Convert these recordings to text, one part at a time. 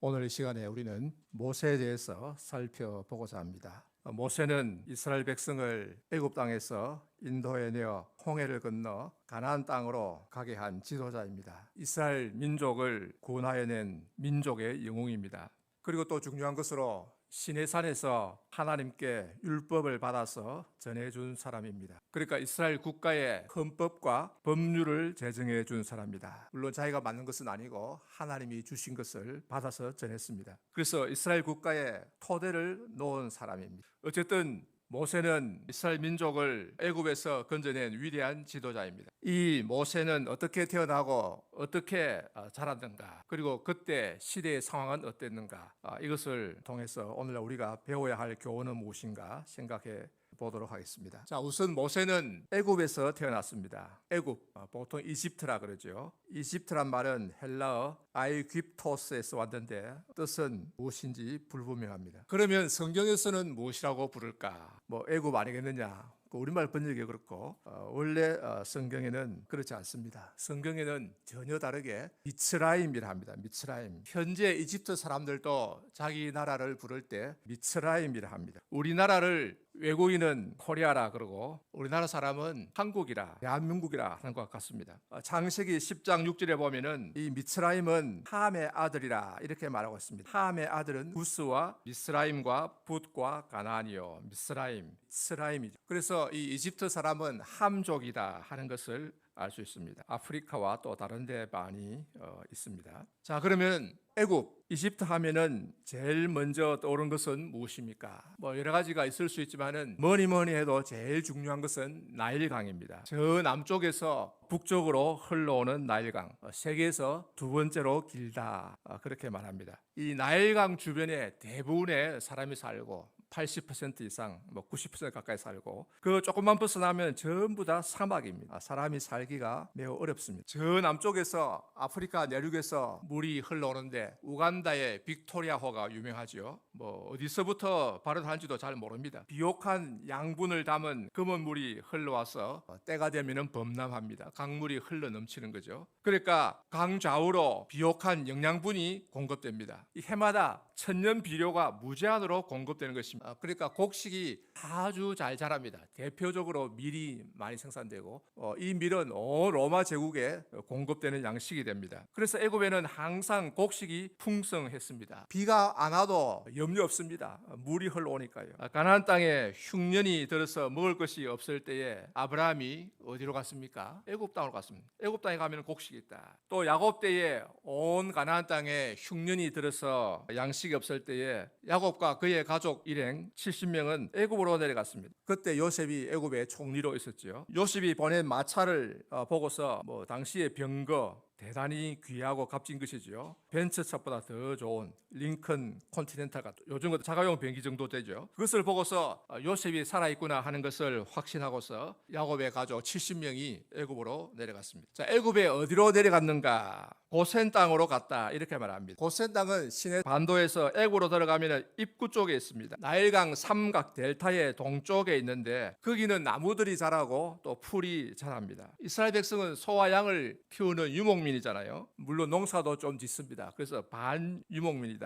오늘 이 시간에 우리는 모세에 대해서 살펴보고자 합니다. 모세는 이스라엘 백성을 애굽 땅에서 인도해내어 홍해를 건너 가나안 땅으로 가게 한 지도자입니다. 이스라엘 민족을 구원하여낸 민족의 영웅입니다. 그리고 또 중요한 것으로 시내산에서 하나님께 율법을 받아서 전해준 사람입니다. 그러니까 이스라엘 국가의 헌법과 법률을 제정해 준 사람입니다. 물론 자기가 만든 것은 아니고 하나님이 주신 것을 받아서 전했습니다. 그래서 이스라엘 국가의 토대를 놓은 사람입니다. 어쨌든 모세는 이스라엘 민족을 애굽에서 건져낸 위대한 지도자입니다. 이 모세는 어떻게 태어나고 어떻게 자랐는가, 그리고 그때 시대의 상황은 어땠는가, 이것을 통해서 오늘날 우리가 배워야 할 교훈은 무엇인가 생각해 보도록 하겠습니다. 자, 우선 모세는 애굽에서 태어났습니다. 애굽, 보통 이집트라 그러죠. 이집트란 말은 헬라어 아이귀프토스에서 왔는데 뜻은 무엇인지 불분명합니다. 그러면 성경에서는 무엇이라고 부를까? 애굽 아니겠느냐? 우리말 번역이 그렇고 원래 성경에는 그렇지 않습니다. 성경에는 전혀 다르게 미츠라임이라 합니다. 미츠라임. 현재 이집트 사람들도 자기 나라를 부를 때 미츠라임이라 합니다. 우리나라를 외국인은 코리아라 그러고 우리나라 사람은 한국이라, 대한민국이라 하는 것 같습니다. 창세기 10장 6절에 보면은 이 미츠라임은 함의 아들이라 이렇게 말하고 있습니다. 함의 아들은 구스와 미스라임과 붓과 가나안이요. 미스라임이죠. 그래서 이 이집트 사람은 함족이다 하는 것을 알 수 있습니다. 아프리카와 또 다른 데 많이 있습니다. 자, 그러면 애굽, 이집트 하면은 제일 먼저 떠오른 것은 무엇입니까? 여러 가지가 있을 수 있지만은 뭐니 해도 제일 중요한 것은 나일강입니다. 저 남쪽에서 북쪽으로 흘러오는 나일강, 세계에서 두 번째로 길다, 그렇게 말합니다. 이 나일강 주변에 대부분의 사람이 살고 80% 이상, 90% 가까이 살고 그 조금만 벗어나면 전부 다 사막입니다. 사람이 살기가 매우 어렵습니다. 저 남쪽에서 아프리카 내륙에서 물이 흘러오는데 우간다의 빅토리아호가 유명하죠. 어디서부터 발원하는지도 잘 모릅니다. 비옥한 양분을 담은 검은 물이 흘러와서 때가 되면 범람합니다. 강물이 흘러 넘치는 거죠. 그러니까 강 좌우로 비옥한 영양분이 공급됩니다. 이 해마다 천년 비료가 무제한으로 공급되는 것입니다. 그러니까 곡식이 아주 잘 자랍니다. 대표적으로 밀이 많이 생산되고 이 밀은 온 로마 제국에 공급되는 양식이 됩니다. 그래서 애굽에는 항상 곡식이 풍성했습니다. 비가 안 와도 염려 없습니다. 물이 흘러오니까요. 가나안 땅에 흉년이 들어서 먹을 것이 없을 때에 아브라함이 어디로 갔습니까? 애굽 땅으로 갔습니다. 애굽 땅에 가면 곡식이 있다. 또 야곱 때에 온 가나안 땅에 흉년이 들어서 양식이 없을 때에 야곱과 그의 가족 일행 70명은 애굽으로 내려갔습니다. 그때 요셉이 애굽의 총리로 있었죠. 요셉이 보낸 마차를 보고서 당시의 병거 대단히 귀하고 값진 것이죠. 벤츠차보다 더 좋은 링컨 컨티넨탈 같은 요즘 같은 자가용 비행기 정도 되죠. 그것을 보고서 요셉이 살아있구나 하는 것을 확신하고서 야곱의 가족 70명이 애굽으로 내려갔습니다. 자, 애굽에 어디로 내려갔는가? 고센 땅으로 갔다 이렇게 말합니다. 고센 땅은 시내 반도에서 애굽으로 들어가면 입구 쪽에 있습니다. 나일강 삼각 델타의 동쪽에 있는데 거기는 나무들이 자라고 또 풀이 자랍니다. 이스라엘 백성은 소와 양을 키우는 유목민이잖아요. 물론 농사도 좀 짓습니다. 그래서 반유목민이다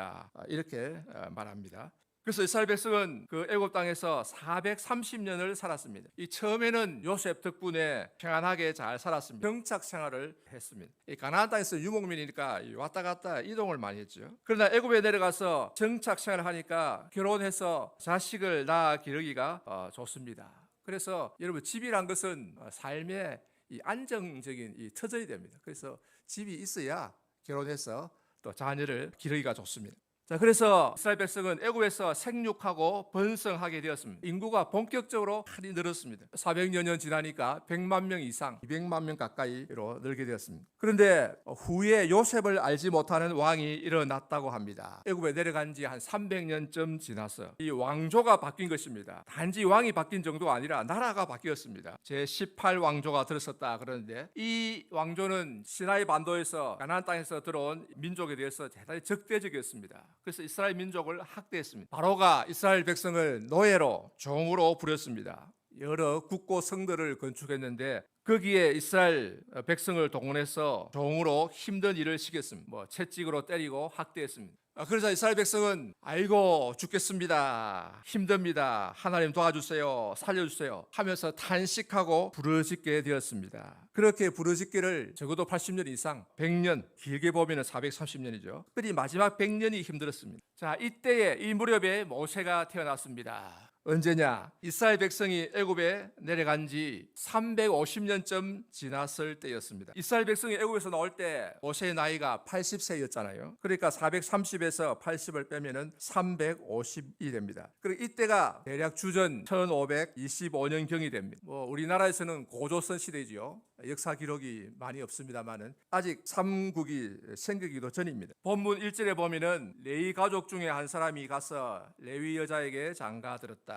이렇게 말합니다. 그래서 이스라엘 백성은 그 애굽 땅에서 430년을 살았습니다. 이 처음에는 요셉 덕분에 평안하게 잘 살았습니다. 정착 생활을 했습니다. 이 가나안 땅에서 유목민이니까 왔다 갔다 이동을 많이 했죠. 그러나 애굽에 내려가서 정착 생활을 하니까 결혼해서 자식을 낳아 기르기가 좋습니다. 그래서 여러분, 집이란 것은 삶의 이 안정적인 이 터전이 됩니다. 그래서 집이 있어야 결혼해서 또 자녀를 기르기가 좋습니다. 자, 그래서 이스라엘 백성은 애굽에서 생육하고 번성하게 되었습니다. 인구가 본격적으로 많이 늘었습니다. 400여 년 지나니까 100만 명 이상, 200만 명 가까이로 늘게 되었습니다. 그런데 후에 요셉을 알지 못하는 왕이 일어났다고 합니다. 애굽에 내려간 지 한 300년쯤 지나서 이 왕조가 바뀐 것입니다. 단지 왕이 바뀐 정도가 아니라 나라가 바뀌었습니다. 제18왕조가 들어섰다 그러는데 이 왕조는 시나이 반도에서 가나안 땅에서 들어온 민족에 대해서 대단히 적대적이었습니다. 그래서 이스라엘 민족을 학대했습니다. 바로가 이스라엘 백성을 노예로, 종으로 부렸습니다. 여러 국고 성들을 건축했는데 거기에 이스라엘 백성을 동원해서 종으로 힘든 일을 시켰습니다. 채찍으로 때리고 학대했습니다. 그래서 이스라엘 백성은 아이고 죽겠습니다, 힘듭니다, 하나님 도와주세요, 살려주세요 하면서 탄식하고 부르짖게 되었습니다. 그렇게 부르짖기를 적어도 80년 이상, 100년, 길게 보면 430년이죠. 특별히 마지막 100년이 힘들었습니다. 자, 이때에 이 무렵에 모세가 태어났습니다. 언제냐? 이스라엘 백성이 애굽에 내려간 지 350년쯤 지났을 때였습니다. 이스라엘 백성이 애굽에서 나올 때 모세의 나이가 80세였잖아요. 그러니까 430에서 80을 빼면은 350이 됩니다. 그리고 이때가 대략 주전 1525년경이 됩니다. 우리나라에서는 고조선 시대지요. 역사 기록이 많이 없습니다만은 아직 삼국이 생기기도 전입니다. 본문 1절에 보면은 레위 가족 중에 한 사람이 가서 레위 여자에게 장가들었다.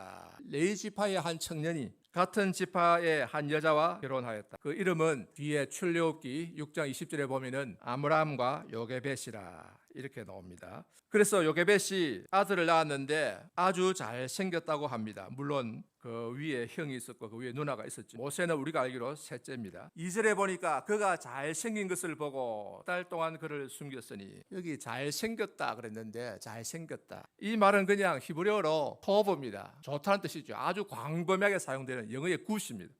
레위 지파의 한 청년이 같은 지파의 한 여자와 결혼하였다. 그 이름은 뒤에 출애굽기 6장 20절에 보면은 아므람과 요게벳이라 이렇게 나옵니다. 그래서 요게벳이 아들을 낳았는데 아주 잘생겼다고 합니다. 물론 그 위에 형이 있었고 그 위에 누나가 있었죠. 모세는 우리가 알기로 셋째입니다. 2절에 보니까 그가 잘생긴 것을 보고 달 동안 그를 숨겼으니, 여기 잘생겼다 그랬는데 잘생겼다, 이 말은 그냥 히브리어로 토브입니다. 좋다는 뜻이죠. 아주 광범위하게 사용되는 영어의 굿입니다.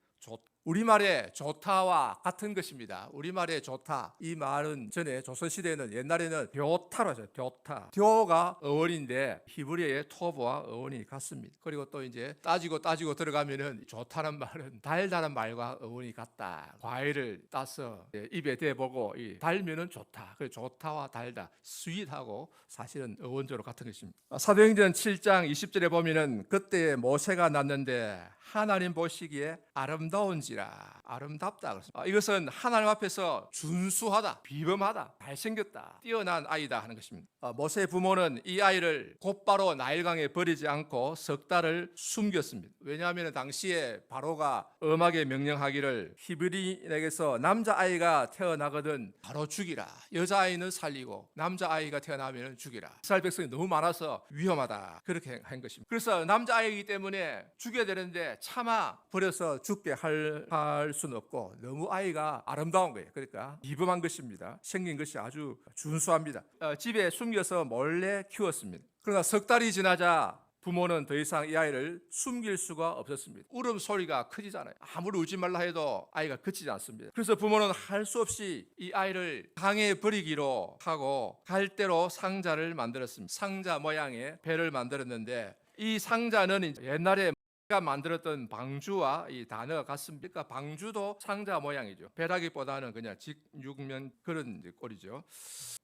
우리말의 좋다와 같은 것입니다. 우리말의 좋다, 이 말은 전에 조선시대에는 옛날에는 벼타로 하죠. 벼타. 벼가 어원인데 히브리어의 토브와 어원이 같습니다. 그리고 또 이제 따지고 들어가면은 좋다는 말은 달다는 말과 어원이 같다. 과일을 따서 입에 대보고 달면은 좋다. 그래서 좋다와 달다, 스윗하고 사실은 어원적으로 같은 것입니다. 사도행전 7장 20절에 보면은 그때 모세가 났는데 하나님 보시기에 아름다운지라, 아름답다 그렇습니다. 이것은 하나님 앞에서 준수하다, 비범하다, 잘생겼다, 뛰어난 아이다 하는 것입니다. 모세의 부모는 이 아이를 곧바로 나일강에 버리지 않고 석 달을 숨겼습니다. 왜냐하면 당시에 바로가 엄하게 명령하기를 히브리인에게서 남자아이가 태어나거든 바로 죽이라, 여자아이는 살리고 남자아이가 태어나면 죽이라. 이스라엘 백성이 너무 많아서 위험하다, 그렇게 한 것입니다. 그래서 남자아이이기 때문에 죽여야 되는데 차마 버려서 죽게 할 수는 없고, 너무 아이가 아름다운 거예요. 그러니까 비범한 것입니다. 생긴 것이 아주 준수합니다. 집에 숨겨서 몰래 키웠습니다. 그러나 석 달이 지나자 부모는 더 이상 이 아이를 숨길 수가 없었습니다. 울음소리가 커지잖아요. 아무리 울지 말라 해도 아이가 그치지 않습니다. 그래서 부모는 할 수 없이 이 아이를 강에 버리기로 하고 갈대로 상자를 만들었습니다. 상자 모양의 배를 만들었는데 이 상자는 옛날에 가 만들었던 방주와 이 단어가 같습니다. 그러니까 방주도 상자 모양이죠. 배라기보다는 그냥 직육면 그런 꼴이죠.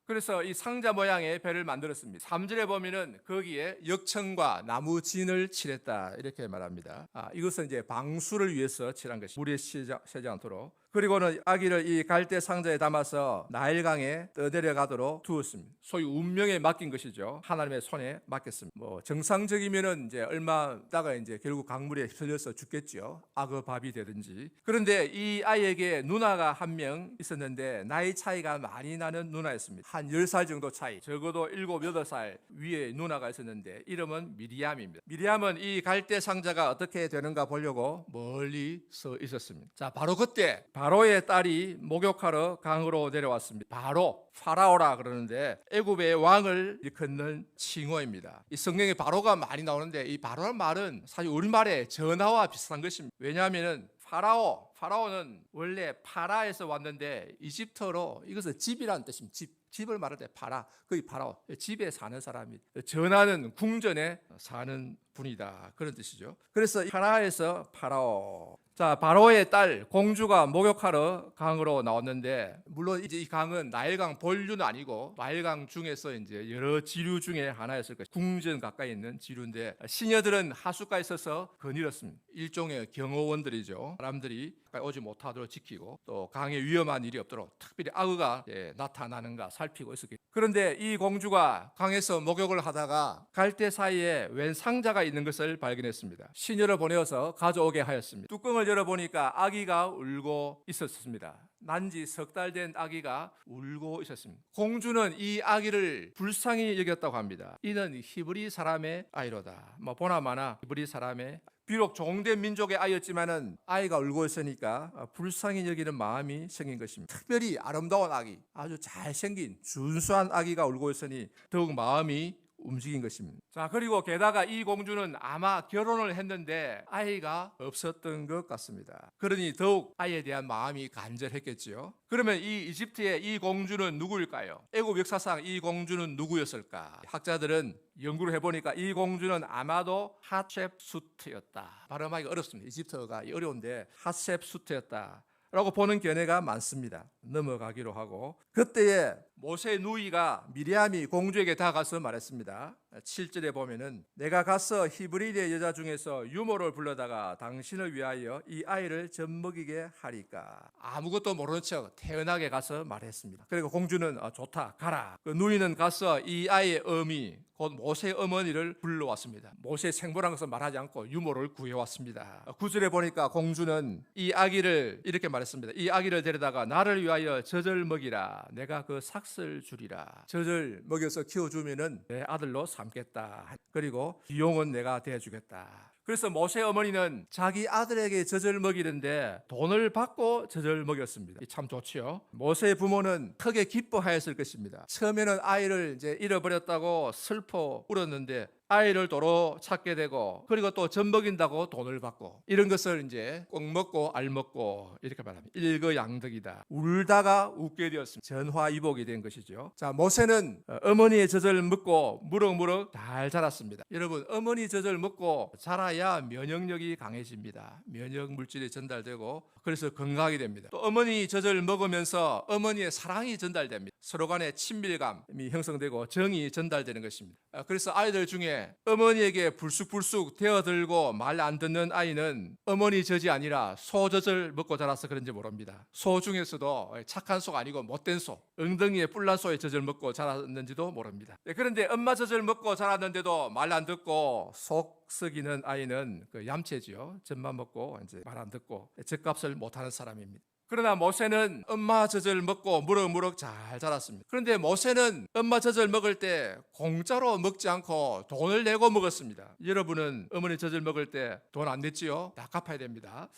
그래서 이 상자 모양의 배를 만들었습니다. 3절에 보면은 거기에 역청과 나무 진을 칠했다 이렇게 말합니다. 이것은 이제 방수를 위해서 칠한 것이 물에 새지 않도록. 그리고는 아기를 이 갈대 상자에 담아서 나일강에 떠내려가도록 두었습니다. 소위 운명에 맡긴 것이죠. 하나님의 손에 맡겼습니다. 정상적이면은 이제 얼마 있다가 이제 결국 강물에 휩쓸려서 죽겠죠. 악어밥이 되든지. 그런데 이 아이에게 누나가 한 명 있었는데 나이 차이가 많이 나는 누나였습니다. 한 10살 정도 차이, 적어도 7, 8살 위에 누나가 있었는데 이름은 미리암입니다. 미리암은 이 갈대 상자가 어떻게 되는가 보려고 멀리 서 있었습니다. 자, 바로 그때 바로의 딸이 목욕하러 강으로 내려왔습니다. 바로, 파라오라 그러는데 애굽의 왕을 일컫는 칭호입니다. 이 성경에 바로가 많이 나오는데 이 바로란 말은 사실 우리말의 전하와 비슷한 것입니다. 왜냐하면 파라오는 원래 파라에서 왔는데 이집트어로 이것은 집이라는 뜻입니다. 집을 말할 때 파라, 거기 파라오, 집에 사는 사람이, 전하는 궁전에 사는 분이다, 그런 뜻이죠. 그래서 파라에서 파라오. 자, 바로의 딸 공주가 목욕하러 강으로 나왔는데, 물론 이제 이 강은 나일강 본류는 아니고 나일강 중에서 이제 여러 지류 중에 하나였을 것이죠. 궁전 가까이 있는 지류인데 시녀들은 하수가에 있어서 거닐었습니다. 일종의 경호원들이죠. 사람들이 오지 못하도록 지키고 또 강에 위험한 일이 없도록 특별히 악어가 나타나는가 살피고 있었겠죠. 그런데 이 공주가 강에서 목욕을 하다가 갈대 사이에 웬 상자가 있는 것을 발견했습니다. 시녀를 보내어서 가져오게 하였습니다. 뚜껑을 열어보니까 아기가 울고 있었습니다. 난지 석 달 된 아기가 울고 있었습니다. 공주는 이 아기를 불쌍히 여겼다고 합니다. 이는 히브리 사람의 아이로다. 보나마나 히브리 사람의, 비록 종된 민족의 아이였지만은 아이가 울고 있으니까 불쌍히 여기는 마음이 생긴 것입니다. 특별히 아름다운 아기, 아주 잘생긴 준수한 아기가 울고 있으니 더욱 마음이 움직인 것입니다. 자, 그리고 게다가 이 공주는 아마 결혼을 했는데 아이가 없었던 것 같습니다. 그러니 더욱 아이에 대한 마음이 간절했겠지요. 그러면 이 이집트의 이 공주는 누구일까요? 애굽 역사상 이 공주는 누구였을까? 학자들은 연구를 해보니까 이 공주는 아마도 하첵수트였다. 발음하기가 어렵습니다. 이집트어가 어려운데 하첵수트였다 라고 보는 견해가 많습니다. 넘어가기로 하고, 그때에 모세의 누이가 미리암이 공주에게 다가가서 말했습니다. 7절에 보면은 내가 가서 히브리의 여자 중에서 유모를 불러다가 당신을 위하여 이 아이를 젖먹이게 하리까. 아무것도 모르는 척 태연하게 가서 말했습니다. 그리고 공주는 좋다, 가라. 그 누이는 가서 이 아이의 어미 곧 모세의 어머니를 불러왔습니다. 모세의 생모란 것을 말하지 않고 유모를 구해왔습니다. 9절에 보니까 공주는 이 아기를 이렇게 말했습니다. 이 아기를 데려다가 나를 위하여 젖을 먹이라. 내가 그 삭슬 주리라. 젖을 먹여서 키워주면은 내 아들로 삼겠다. 그리고 비용은 내가 대주겠다. 그래서 모세 어머니는 자기 아들에게 젖을 먹이는데 돈을 받고 젖을 먹였습니다. 참 좋지요. 모세의 부모는 크게 기뻐하였을 것입니다. 처음에는 아이를 이제 잃어버렸다고 슬퍼 울었는데 아이를 도로 찾게 되고, 그리고 또 젖 먹인다고 돈을 받고, 이런 것을 이제 꼭 먹고 알 먹고 이렇게 말합니다. 일거양득이다. 울다가 웃게 되었습니다. 전화위복이 된 것이죠. 자, 모세는 어머니의 젖을 먹고 무럭무럭 잘 자랐습니다. 여러분, 어머니 젖을 먹고 자라야 면역력이 강해집니다. 면역 물질이 전달되고 그래서 건강하게 됩니다. 또 어머니 젖을 먹으면서 어머니의 사랑이 전달됩니다. 서로 간의 친밀감이 형성되고 정이 전달되는 것입니다. 그래서 아이들 중에 어머니에게 불쑥불쑥 대어들고 말 안 듣는 아이는 어머니 젖이 아니라 소 젖을 먹고 자라서 그런지 모릅니다. 소 중에서도 착한 소가 아니고 못된 소, 엉덩이에 뿔난 소의 젖을 먹고 자랐는지도 모릅니다. 그런데 엄마 젖을 먹고 자랐는데도 말 안 듣고 속 썩이는 아이는 그 얌체지요. 젖만 먹고 이제 말 안 듣고 젖값을 못하는 사람입니다. 그러나 모세는 엄마 젖을 먹고 무럭무럭 잘 자랐습니다. 그런데 모세는 엄마 젖을 먹을 때 공짜로 먹지 않고 돈을 내고 먹었습니다. 여러분은 어머니 젖을 먹을 때 돈 안 냈지요? 다 갚아야 됩니다.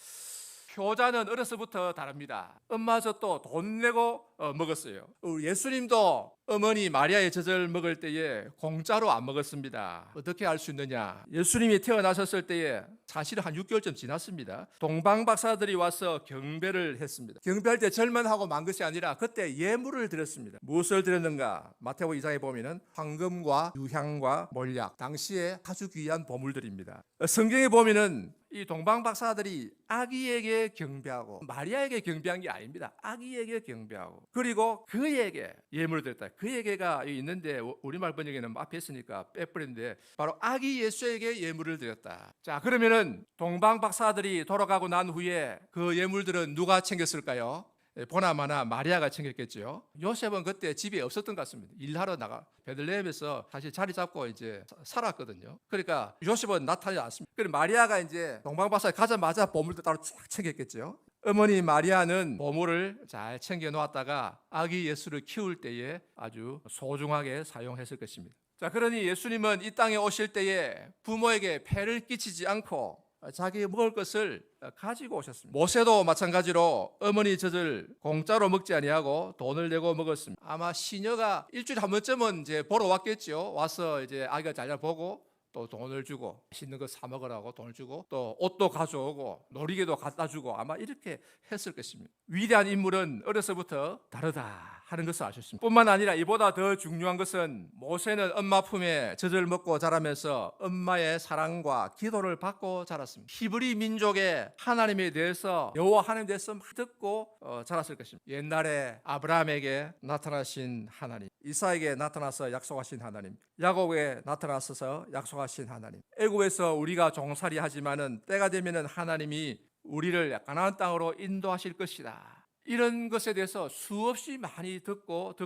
효자는 어려서부터 다릅니다. 엄마 젖도 돈 내고 먹었어요. 예수님도 어머니 마리아의 젖을 먹을 때에 공짜로 안 먹었습니다. 어떻게 알 수 있느냐? 예수님이 태어나셨을 때에 사실은 한 6개월쯤 지났습니다. 동방 박사들이 와서 경배를 했습니다. 경배할 때 절만하고 만 것이 아니라 그때 예물을 드렸습니다. 무엇을 드렸는가? 마태복음 2장에 보면은 황금과 유향과 몰약, 당시에 아주 귀한 보물들입니다. 성경에 보면은 이 동방 박사들이 아기에게 경배하고 마리아에게 경배한 게 아닙니다. 아기에게 경배하고 그리고 그에게 예물을 드렸다. 그에게가 있는데 우리말 번역에는 앞에 있으니까 빼버렸는데 바로 아기 예수에게 예물을 드렸다. 자, 그러면은 동방 박사들이 돌아가고 난 후에 그 예물들은 누가 챙겼을까요? 보나마나 마리아가 챙겼겠죠. 요셉은 그때 집에 없었던 것 같습니다. 일하러 나가 베들레헴에서 사실 자리 잡고 이제 살았거든요. 그러니까 요셉은 나타나지 않습니다. 그리고 마리아가 이제 동방 박사에 가자마자 보물도 따로 쫙 챙겼겠죠. 어머니 마리아는 보물을 잘 챙겨 놓았다가 아기 예수를 키울 때에 아주 소중하게 사용했을 것입니다. 자, 그러니 예수님은 이 땅에 오실 때에 부모에게 폐를 끼치지 않고 자기 먹을 것을 가지고 오셨습니다. 모세도 마찬가지로 어머니 젖을 공짜로 먹지 아니하고 돈을 내고 먹었습니다. 아마 시녀가 일주일에 한 번쯤은 이제 보러 왔겠죠. 와서 이제 아기가 잘 보고 또 돈을 주고 맛있는 거 사 먹으라고 돈을 주고 또 옷도 가져오고 놀이개도 갖다 주고 아마 이렇게 했을 것입니다. 위대한 인물은 어려서부터 다르다 하는 것을 아셨습니다. 뿐만 아니라 이보다 더 중요한 것은 모세는 엄마 품에 젖을 먹고 자라면서 엄마의 사랑과 기도를 받고 자랐습니다. 히브리 민족의 하나님에 대해서 여호와 하나님에 대해서 듣고 자랐을 것입니다. 옛날에 아브라함에게 나타나신 하나님, 이삭에게 나타나서 약속하신 하나님, 야곱에게 나타나셔서 약속하신 하나님, 애굽에서 우리가 종살이 하지만은 때가 되면은 하나님이 우리를 가나안 땅으로 인도하실 것이다. 이런 것에 대해서 수없이 많이 듣고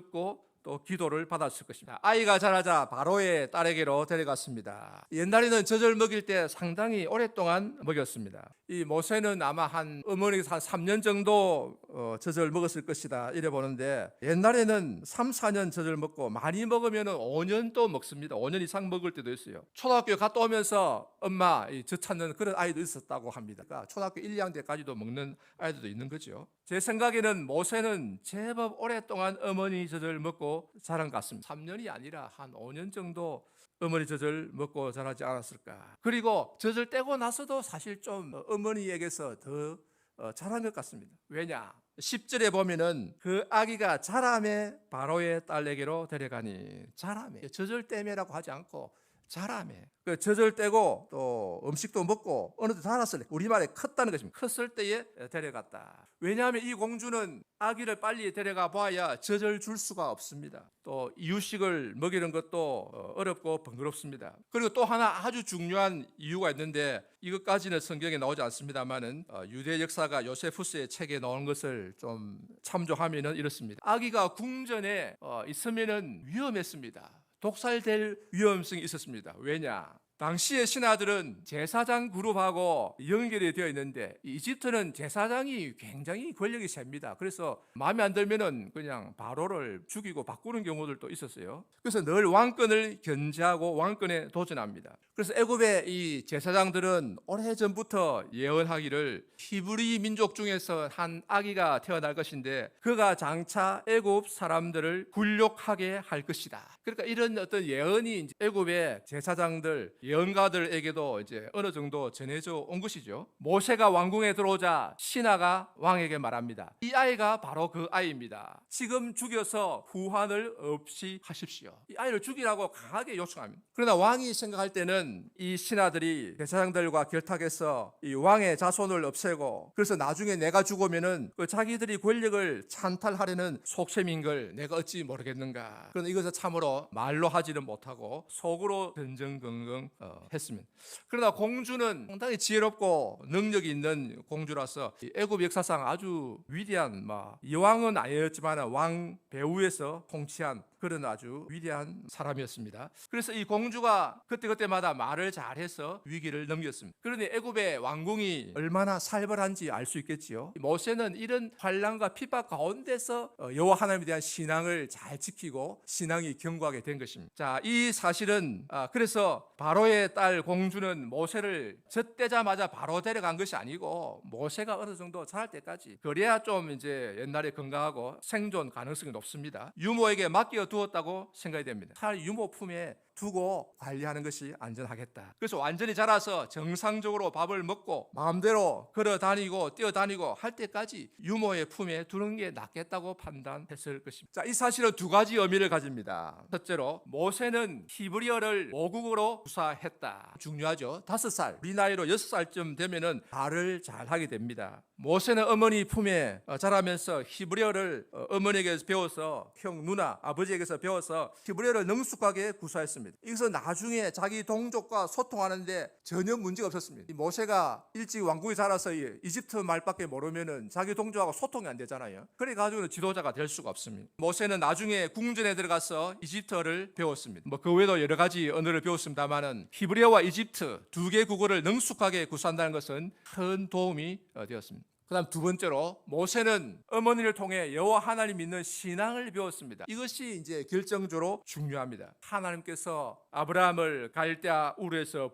또 기도를 받았을 것입니다. 아이가 자라자 바로의 딸에게로 데려갔습니다. 옛날에는 젖을 먹일 때 상당히 오랫동안 먹였습니다. 이 모세는 아마 어머니가 한 3년 정도 젖을 먹었을 것이다 이래 보는데, 옛날에는 3, 4년 젖을 먹고 많이 먹으면 5년 또 먹습니다. 5년 이상 먹을 때도 있어요. 초등학교 갔다 오면서 엄마 젖 찾는 그런 아이도 있었다고 합니다. 그러니까 초등학교 1, 2학년 때까지도 먹는 아이들도 있는 거죠. 제 생각에는 모세는 제법 오랫동안 어머니 젖을 먹고 자란 것 같습니다. 3년이 아니라 한 5년 정도 어머니 젖을 먹고 자라지 않았을까. 그리고 젖을 떼고 나서도 사실 좀 어머니에게서 더 자란 것 같습니다. 왜냐? 10절에 보면은 그 아기가 자라매 바로의 딸에게로 데려가니, 자라매, 젖을 떼매라고 하지 않고 자라매. 그 젖을 떼고 또 음식도 먹고 어느 때 자랐을 때, 우리말에 컸다는 것입니다. 컸을 때에 데려갔다. 왜냐하면 이 공주는 아기를 빨리 데려가 봐야 젖을 줄 수가 없습니다. 또 이유식을 먹이는 것도 어렵고 번거롭습니다. 그리고 또 하나 아주 중요한 이유가 있는데, 이것까지는 성경에 나오지 않습니다만은 유대 역사가 요세푸스의 책에 나오는 것을 좀 참조하면은 이렇습니다. 아기가 궁전에 있으면은 위험했습니다. 독살될 위험성이 있었습니다. 왜냐? 당시의 신하들은 제사장 그룹하고 연결이 되어 있는데, 이집트는 제사장이 굉장히 권력이 셉니다. 그래서 마음에 안 들면은 그냥 바로를 죽이고 바꾸는 경우들도 있었어요. 그래서 늘 왕권을 견제하고 왕권에 도전합니다. 그래서 애굽의 이 제사장들은 오래전부터 예언하기를 히브리 민족 중에서 한 아기가 태어날 것인데 그가 장차 애굽 사람들을 굴욕하게 할 것이다. 그러니까 이런 어떤 예언이 애굽의 제사장들, 예언가들에게도 이제 어느 정도 전해져 온 것이죠. 모세가 왕궁에 들어오자 신하가 왕에게 말합니다. 이 아이가 바로 그 아이입니다. 지금 죽여서 후환을 없이 하십시오. 이 아이를 죽이라고 강하게 요청합니다. 그러나 왕이 생각할 때는 이 신하들이 제사장들과 결탁해서 이 왕의 자손을 없애고, 그래서 나중에 내가 죽으면은 그 자기들이 권력을 찬탈하려는 속셈인 걸 내가 어찌 모르겠는가. 그런데 이것을 참으로 말로 하지는 못하고 속으로 전전긍긍 했습니다. 그러나 공주는 상당히 지혜롭고 능력이 있는 공주라서 애굽 역사상 아주 위대한, 여왕은 아니었지만 왕 배후에서 통치한 그런 아주 위대한 사람이었습니다. 그래서 이 공주가 그때그때마다 말을 잘해서 위기를 넘겼습니다. 그러니 애굽의 왕궁이 얼마나 살벌한지 알 수 있겠지요. 모세는 이런 환난과 핍박 가운데서 여호와 하나님에 대한 신앙을 잘 지키고 신앙이 견고하게 된 것입니다. 자, 이 사실은 그래서 바로의 딸 공주는 모세를 젖대자마자 바로 데려간 것이 아니고 모세가 어느 정도 자랄 때까지, 그래야 좀 이제 옛날에 건강하고 생존 가능성이 높습니다. 유모에게 맡겨 두었다고 생각이 됩니다. 차라리 유모 품에 두고 관리하는 것이 안전하겠다. 그래서 완전히 자라서 정상적으로 밥을 먹고 마음대로 걸어 다니고 뛰어 다니고 할 때까지 유모의 품에 두는 게 낫겠다고 판단했을 것입니다. 자, 이 사실은 두 가지 의미를 가집니다. 첫째로 모세는 히브리어를 모국어로 구사했다. 중요하죠. 5살, 우리 나이로 6살쯤 되면은 말을 잘 하게 됩니다. 모세는 어머니 품에 자라면서 히브리어를 어머니에게서 배워서, 형, 누나, 아버지에게서 배워서 히브리어를 능숙하게 구사했습니다. 이것은 나중에 자기 동족과 소통하는데 전혀 문제가 없었습니다. 이 모세가 일찍 왕궁에 자라서 이집트 말밖에 모르면은 자기 동족하고 소통이 안 되잖아요. 그래가지고 지도자가 될 수가 없습니다. 모세는 나중에 궁전에 들어가서 이집트어를 배웠습니다. 그 외에도 여러 가지 언어를 배웠습니다만은 히브리어와 이집트 두 개 국어를 능숙하게 구사한다는 것은 큰 도움이 되었습니다. 그다음 두 번째로 모세는 어머니를 통해 여호와 하나님 믿는 신앙을 배웠습니다. 이것이 이제 결정적으로 중요합니다. 하나님께서 아브라함을 갈대아 우르에서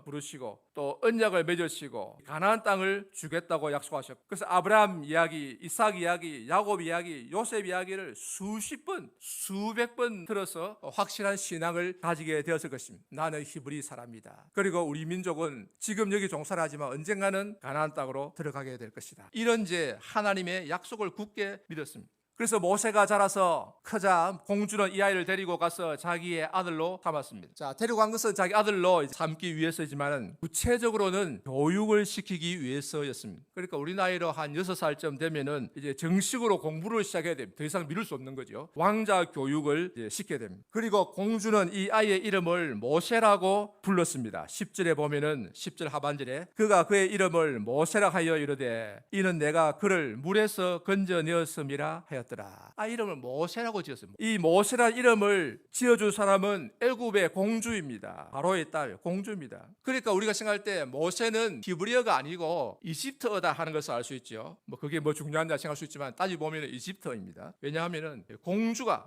부르시고 또 언약을 맺으시고 가나안 땅을 주겠다고 약속하셨고, 그래서 아브라함 이야기, 이삭 이야기, 야곱 이야기, 요셉 이야기를 수십 번, 수백 번 들어서 확실한 신앙을 가지게 되었을 것입니다. 나는 히브리 사람이다. 그리고 우리 민족은 지금 여기 종사를 하지만 언젠가는 가나안 땅으로 들어가게 될 것이다. 이런 이제 하나님의 약속을 굳게 믿었습니다. 그래서 모세가 자라서 크자 공주는 이 아이를 데리고 가서 자기의 아들로 삼았습니다. 자, 데려간 것은 자기 아들로 삼기 위해서지만 구체적으로는 교육을 시키기 위해서였습니다. 그러니까 우리 나이로 한 6살쯤 되면은 이제 정식으로 공부를 시작해야 됩니다. 더 이상 미룰 수 없는 거죠. 왕자 교육을 이제 시켜야 됩니다. 그리고 공주는 이 아이의 이름을 모세라고 불렀습니다. 10절에 보면은 10절 하반절에 그가 그의 이름을 모세라 하여 이르되 이는 내가 그를 물에서 건져내었음이라 하였다. 하였더라. 이름을 모세라고 지었어요. 이 모세라는 이름을 지어준 사람은 애굽의 공주입니다. 바로의 딸 공주입니다. 그러니까 우리가 생각할 때 모세는 히브리어가 아니고 이집트어다 하는 것을 알 수 있죠. 그게 중요한지 생각할 수 있지만 따지고 보면 이집트어입니다. 왜냐하면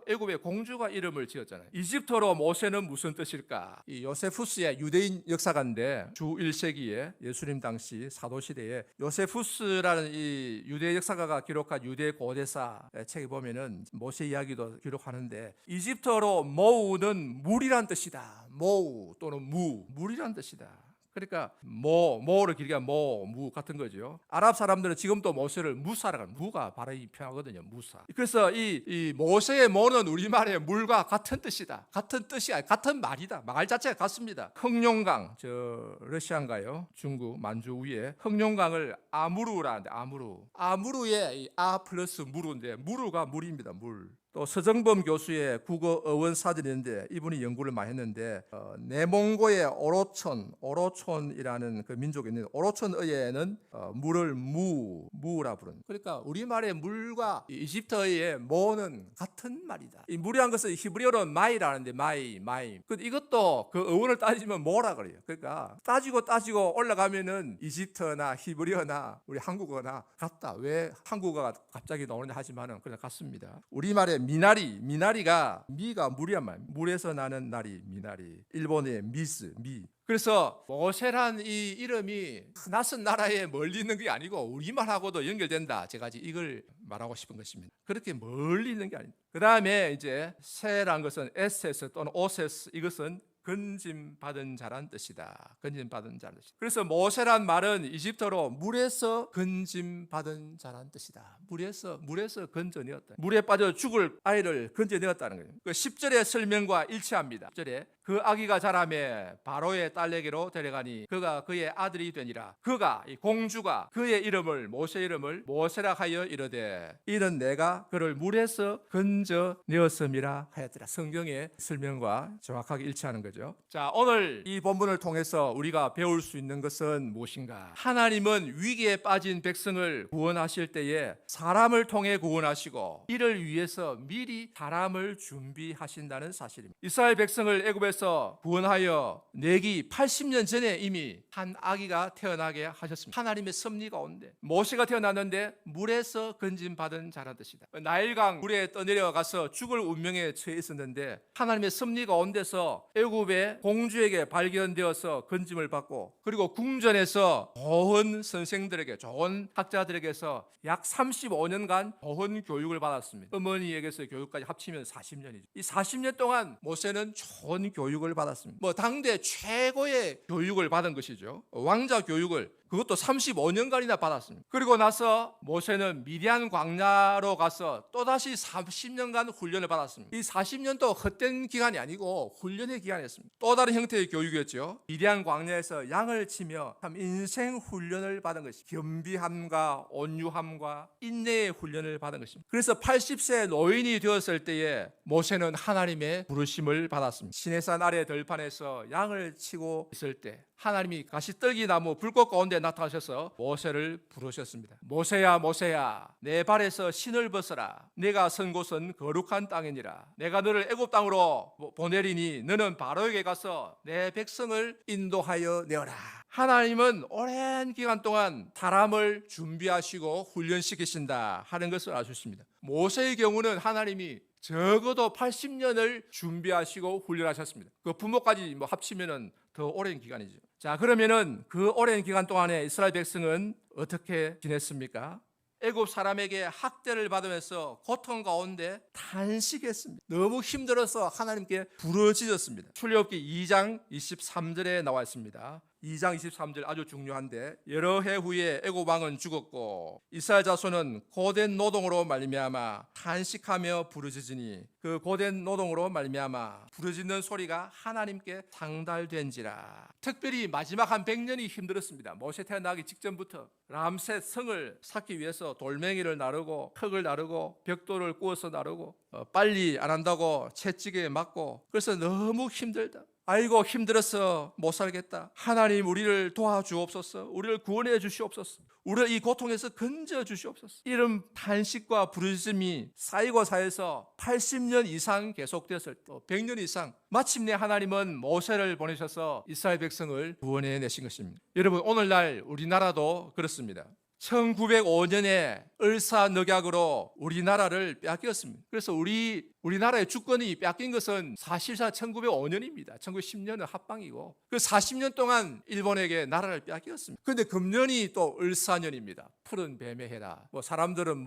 애굽의 공주가 이름을 지었잖아요. 이집트어로 모세는 무슨 뜻일까? 이 요세푸스의 유대인 역사가인데 주 1세기에 예수님 당시 사도 시대에 요세푸스라는 이 유대 역사가가 기록한 유대 고대사 책에 보면은 모세 이야기도 기록하는데 이집트어로 모우는 물이란 뜻이다. 모우 또는 물이란 뜻이다. 그러니까 모를 길게 무 같은 거죠. 아랍 사람들은 지금도 모세를 무사라고 합니다. 무가 발음이 편하거든요. 무사. 그래서 이 모세의 모는 우리말의 물과 같은 뜻이다. 같은 뜻이 아니 같은 말이다. 말 자체가 같습니다. 흑룡강 러시아인가요? 중국 만주 위에 흑룡강을 아무루라는데 아무루의 아 플러스 무루인데 무루가 물입니다. 물. 또 서정범 교수의 국어 어원 사전이 있는데 이분이 연구를 많이 했는데 내몽고의 오로촌이라는 그 민족이 있는데 오로촌어에는 물을 무라 부르는. 그러니까 우리말의 물과 이집트어의 모는 같은 말이다. 이 물이란 것은 히브리어로는 마이라는데 마이. 이것도 그 어원을 따지면 뭐라 그래요. 그러니까 따지고 올라가면은 이집트어나 히브리어나 우리 한국어나 같다. 왜 한국어가 갑자기 나오느냐 하지만은 그냥 같습니다. 우리말의 미나리가 미가 물이란 말. 물에서 나는 나리 미나리. 일본의 미. 그래서 모세란 이 이름이 낯선 나라에 멀리 있는 게 아니고 우리말하고도 연결된다. 제가 이걸 말하고 싶은 것입니다. 그렇게 멀리 있는 게 아닙니다. 그 다음에 이제 세란 것은 에세스 또는 오세스 이것은 건짐받은 자란 뜻이다. 건짐받은 자란 뜻이다. 그래서 모세란 말은 이집트어로 물에서 건짐받은 자란 뜻이다. 물에서 건져내었다. 물에 빠져 죽을 아이를 건져내었다는 거예요. 그 10절의 설명과 일치합니다. 10절에 그 아기가 자라매 바로의 딸에게로 데려가니 그가 그의 아들이 되니라. 그가 이 공주가 그의 이름을 모세 이름을 모세라 하여 이르되 이는 내가 그를 물에서 건져내었음이라 하였더라. 성경의 설명과 정확하게 일치하는 거죠. 자, 오늘 이 본문을 통해서 우리가 배울 수 있는 것은 무엇인가? 하나님은 위기에 빠진 백성을 구원하실 때에 사람을 통해 구원하시고 이를 위해서 미리 사람을 준비하신다는 사실입니다. 이스라엘 백성을 애굽에서 구원하여 내기 80년 전에 이미 한 아기가 태어나게 하셨습니다. 하나님의 섭리 가운데 모세가 태어났는데 물에서 건짐받은 자란 뜻이다. 나일강 물에 떠내려가서 죽을 운명에 처해 있었는데 하나님의 섭리 가운데서 애굽의 공주에게 발견되어서 건짐을 받고 그리고 궁전에서 좋은 선생들에게 좋은 학자들에게서 약 35년간 좋은 교육을 받았습니다. 어머니에게서 교육까지 합치면 40년이죠. 이 40년 동안 모세는 좋은 교육을 받았습니다. 당대 최고의 교육을 받은 것이죠. 왕자 교육을 그것도 35년간이나 받았습니다. 그리고 나서 모세는 미디안 광야로 가서 또다시 30년간 훈련을 받았습니다. 이 40년도 헛된 기간이 아니고 훈련의 기간이었습니다. 또 다른 형태의 교육이었죠. 미디안 광야에서 양을 치며 참 인생 훈련을 받은 것이 겸비함과 온유함과 인내의 훈련을 받은 것입니다. 그래서 80세 노인이 되었을 때에 모세는 하나님의 부르심을 받았습니다. 시내산 아래 들판에서 양을 치고 있을 때 하나님이 가시떨기 나무 불꽃 가운데 나타나셔서 모세를 부르셨습니다. 모세야 내 발에서 신을 벗어라. 내가 선 곳은 거룩한 땅이니라. 내가 너를 애굽 땅으로 보내리니 너는 바로에게 가서 내 백성을 인도하여 내어라. 하나님은 오랜 기간 동안 사람을 준비하시고 훈련시키신다 하는 것을 알 수 있습니다. 모세의 경우는 하나님이 적어도 80년을 준비하시고 훈련하셨습니다. 그 부모까지 합치면은 더 오랜 기간이죠. 자, 그러면은 그 오랜 기간 동안에 이스라엘 백성은 어떻게 지냈습니까? 애굽 사람에게 학대를 받으면서 고통 가운데 탄식했습니다. 너무 힘들어서 하나님께 부르짖었습니다. 출애굽기 2장 23절에 나와 있습니다. 2장 23절 아주 중요한데 여러 해 후에 애굽 왕은 죽었고 이스라엘 자손은 고된 노동으로 말미암아 탄식하며 부르짖으니 그 고된 노동으로 말미암아 부르짖는 소리가 하나님께 상달된지라. 특별히 마지막 한 100년이 힘들었습니다. 모세 태어나기 직전부터 람셋 성을 쌓기 위해서 돌멩이를 나르고 흙을 나르고 벽돌을 구워서 나르고 빨리 안 한다고 채찍에 맞고 그래서 너무 힘들다. 아이고 힘들어서 못 살겠다. 하나님 우리를 도와주옵소서. 우리를 구원해 주시옵소서. 우리를 이 고통에서 건져 주시옵소서. 이런 탄식과 부르짖음이 쌓이고 쌓여서 80년 이상 계속되었을 때 100년 이상 마침내 하나님은 모세를 보내셔서 이스라엘 백성을 구원해 내신 것입니다. 여러분 오늘날 우리나라도 그렇습니다. 1905년에 을사늑약으로 우리나라를 빼앗겼습니다. 그래서 우리나라의 주권이 빼앗긴 것은 사실상 1905년입니다. 1910년은 합방이고 그 40년 동안 일본에게 나라를 빼앗겼습니다. 그런데 금년이 또 을사년입니다. 푸른 뱀의 해라. 사람들은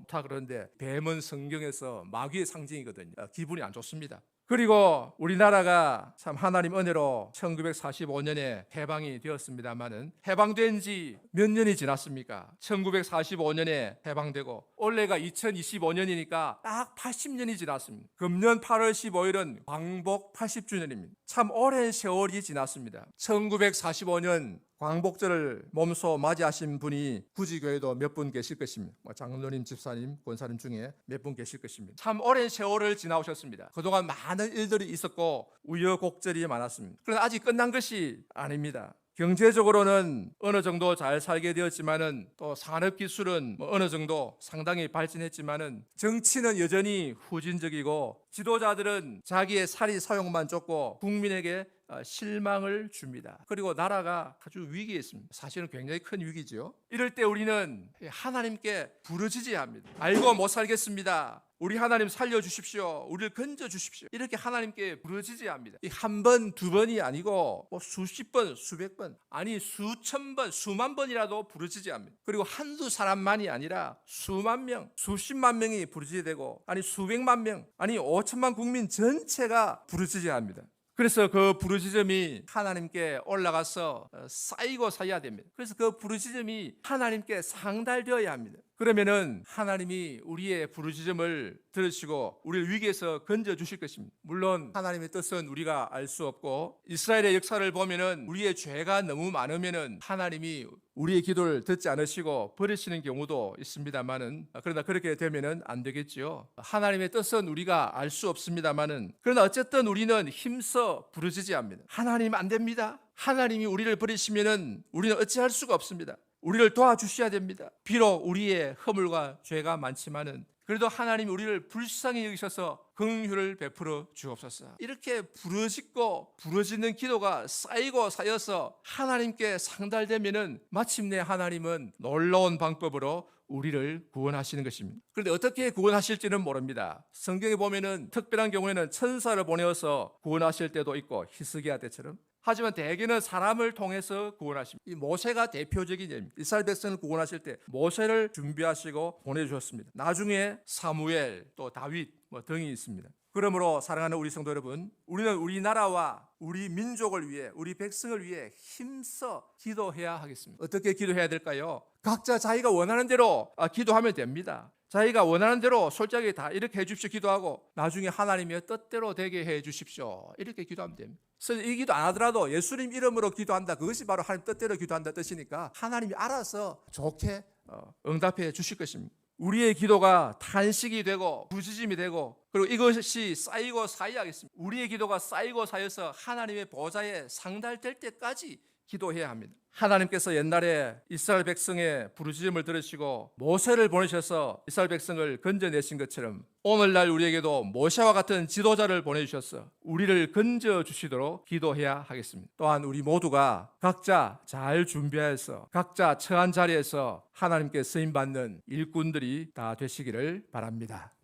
다 그런데 뱀은 성경에서 마귀의 상징이거든요. 기분이 안 좋습니다. 그리고 우리나라가 참 하나님 은혜로 1945년에 해방이 되었습니다마는 해방된 지 몇 년이 지났습니까? 1945년에 해방되고 올해가 2025년이니까 딱 80년이 지났습니다. 금년 8월 15일은 광복 80주년입니다. 참 오랜 세월이 지났습니다. 1945년 광복절을 몸소 맞이하신 분이 구지교회도 몇 분 계실 것입니다. 장로님, 집사님, 권사님 중에 몇 분 계실 것입니다. 참 오랜 세월을 지나오셨습니다. 그동안 많은 일들이 있었고 우여곡절이 많았습니다. 그러나 아직 끝난 것이 아닙니다. 경제적으로는 어느 정도 잘 살게 되었지만은 또 산업기술은 어느 정도 상당히 발전했지만은 정치는 여전히 후진적이고 지도자들은 자기의 사리 사욕만 쫓고 국민에게 실망을 줍니다. 그리고 나라가 아주 위기에 있습니다. 사실은 굉장히 큰 위기죠. 이럴 때 우리는 하나님께 부르짖어야 합니다. 아이고 못 살겠습니다. 우리 하나님 살려주십시오. 우리를 건져주십시오. 이렇게 하나님께 부르짖어야 합니다. 한 번, 두 번이 아니고 수십 번, 수백 번, 아니 수천 번, 수만 번이라도 부르짖어야 합니다. 그리고 한두 사람만이 아니라 수만 명, 수십만 명이 부르짖어야 되고 아니 수백만 명, 아니 5천만 국민 전체가 부르짖어야 합니다. 그래서 그 부르짖음이 하나님께 올라가서 쌓이고 쌓여야 됩니다. 그래서 그 부르짖음이 하나님께 상달되어야 합니다. 그러면은 하나님이 우리의 부르짖음을 들으시고 우리를 위기에서 건져 주실 것입니다. 물론 하나님의 뜻은 우리가 알 수 없고 이스라엘의 역사를 보면은 우리의 죄가 너무 많으면은 하나님이 우리의 기도를 듣지 않으시고 버리시는 경우도 있습니다만은 그러나 그렇게 되면은 안 되겠지요. 하나님의 뜻은 우리가 알 수 없습니다만은 그러나 어쨌든 우리는 힘써 부르짖어야 합니다. 하나님 안 됩니다. 하나님이 우리를 버리시면은 우리는 어찌할 수가 없습니다. 우리를 도와주셔야 됩니다. 비록 우리의 허물과 죄가 많지만은 그래도 하나님이 우리를 불쌍히 여기셔서 긍휼을 베풀어 주옵소서. 이렇게 부르짖고 부르짖는 기도가 쌓이고 쌓여서 하나님께 상달되면은 마침내 하나님은 놀라운 방법으로 우리를 구원하시는 것입니다. 그런데 어떻게 구원하실지는 모릅니다. 성경에 보면은 특별한 경우에는 천사를 보내어서 구원하실 때도 있고 히스기야 때처럼. 하지만 대개는 사람을 통해서 구원하십니다. 이 모세가 대표적인 예입니다. 이스라엘 백성을 구원하실 때 모세를 준비하시고 보내주셨습니다. 나중에 사무엘 또 다윗 등이 있습니다. 그러므로 사랑하는 우리 성도 여러분, 우리는 우리나라와 우리 민족을 위해 우리 백성을 위해 힘써 기도해야 하겠습니다. 어떻게 기도해야 될까요? 각자 자기가 원하는 대로 기도하면 됩니다. 자기가 원하는 대로 솔직하게 다 이렇게 해 주십시오 기도하고 나중에 하나님의 뜻대로 되게 해 주십시오 이렇게 기도하면 됩니다. 그래서 이 기도 안 하더라도 예수님 이름으로 기도한다, 그것이 바로 하나님 뜻대로 기도한다 뜻이니까 하나님이 알아서 좋게 응답해 주실 것입니다. 우리의 기도가 탄식이 되고 부르짖음이 되고 그리고 이것이 쌓이고 쌓여야겠습니다. 우리의 기도가 쌓이고 쌓여서 하나님의 보좌에 상달될 때까지 기도해야 합니다. 하나님께서 옛날에 이스라엘 백성의 부르짖음을 들으시고 모세를 보내셔서 이스라엘 백성을 건져내신 것처럼 오늘날 우리에게도 모세와 같은 지도자를 보내주셔서 우리를 건져주시도록 기도해야 하겠습니다. 또한 우리 모두가 각자 잘 준비해서 각자 처한 자리에서 하나님께 쓰임받는 일꾼들이 다 되시기를 바랍니다.